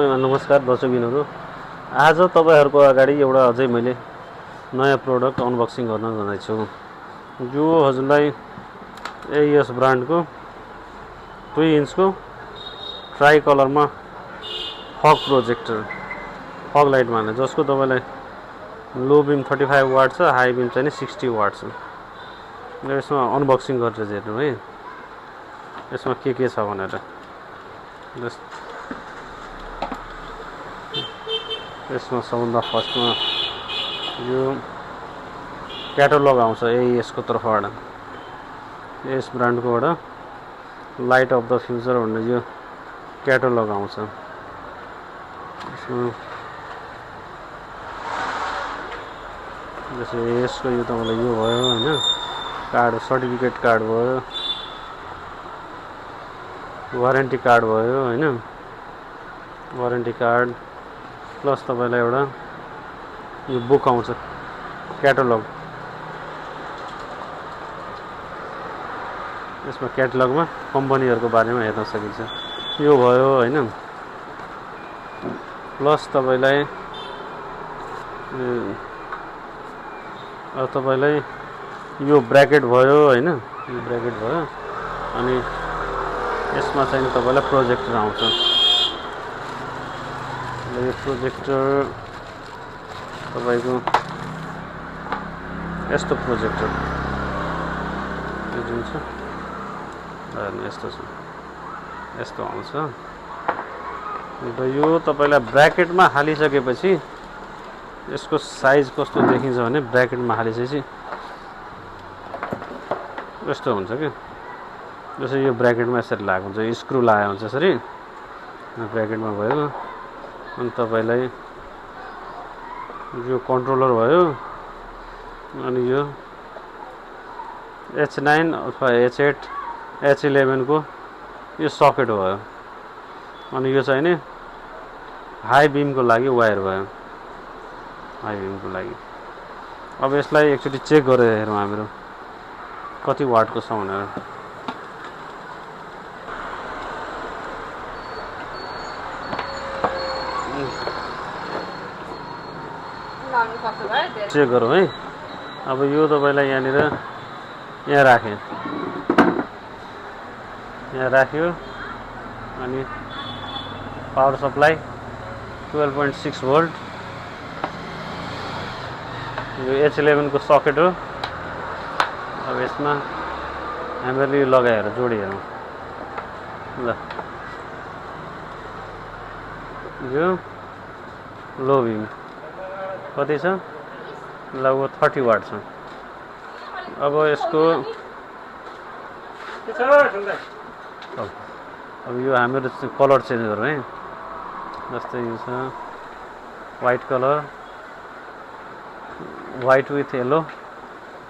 नमस्कार दर्शकबिनहरू। आज तपाईहरुको अगाडि एउटा अझै मैले नयाँ प्रोडक्ट अनबक्सिङ गर्न जाँदैछु। जो हजुरलाई एएस ब्रान्डको 2 इन्चको ट्राई कलरमा फग प्रोजेक्टर फग लाइट माने जसको तपाईलाई लो बिम 35 वाट छ, हाई बिम चाहिँ 60 वाट छ। यसमा अनबक्सिङ गरेर हेर्नु है यसमा के छ भनेर। यसमा सबभन्दा फर्स्टमा यो क्याटलग आउँछ एएस को तर्फबाट। एएस ब्रान्डकोबाट लाइट अफ द फ्युचर भन्ने यो क्याटलग आउँछ। यसमा जस्तै एएस को यो तपाईलाई यो भयो हैन, कार्ड सर्टिफिकेट कार्ड भयो, वारेन्टी कार्ड भयो हैन, वारेन्टी कार्ड प्लस तपाईलाई एउटा यो बुक आउँछ क्याटलग। यसमा क्याटलगमा कम्पनीहरुको बारेमा हेर्न सकिन्छ। यो भयो हैन, प्लस तपाईलाई यो ब्र्याकेट भयो हैन, यो ब्र्याकेट भयो। अनि यसमा चाहिँ तपाईलाई प्रोजेक्टर आउँछ। यो प्रोजेक्टर तपाईको यस्तो प्रोजेक्टर यो जुन छ यस्तो आउँछ। र यो तपाईलाई ब्र्याकेटमा हालिसकेपछि यसको साइज कस्तो देखिन्छ भने ब्र्याकेटमा हालिसकेपछि यस्तो हुन्छ के। जस्तै यो ब्र्याकेटमा यसरी लागेको हुन्छ, स्क्रु लगाएको हुन्छ यसरी ब्र्याकेटमा भयो। अनि तपाईलाई यो कन्ट्रोलर भयो, अनि यो H9 अथवा H8 H11 को यो सकेट भयो। अनि यो चाहिँ नि हाई बिम को लागि वायर भयो, हाई बिम को लागि। अब यसलाई एकचोटी चेक गरेर हेरौँ हामीहरु कति वाट को छ भनेर। चेक गरौँ है। अब यो तपाईलाई यहाँनिर यहाँ राखे, यहाँ राख्यो। अनि पावर सप्लाई 12.6 भोल्ट, यो H11 को सकेट हो। अब यसमा हामीले यो लगाएर जोडिहेरौँ ल। यो लो बिम कति छ, लगभग 30 वाट छ। अब यसको अब यो हाम्रो कलर चेन्ज गरौँ है। जस्तै यो छ white colour, white with yellow,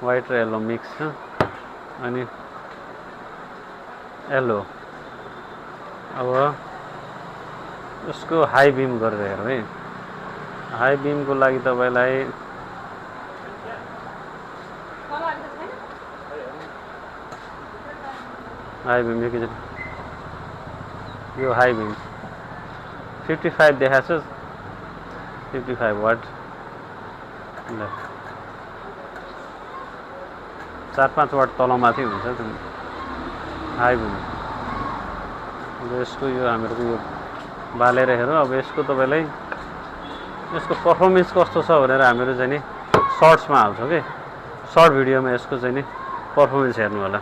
white र येलो मिक्स छ। अनि येलो। अब यसको हाई बिम गरेर हेरौँ है। हाई बिम को लागि तपाईलाई हाई बिम यो हाई बिम 55 देखाएको छ, 55 वाट। ल 4-5 वाट तलमाथि हुन्छ त्यो हाई बिम। अब यसको यो हामीहरुको यो बालेर हेरौँ। अब यसको तपाईलाई यसको परफर्मेन्स कस्तो छ भनेर हामीहरु चाहिँ नि सर्ट्समा हाल्छौँ के। सर्ट भिडियोमा यसको चाहिँ नि परफर्मेन्स हेर्नु होला।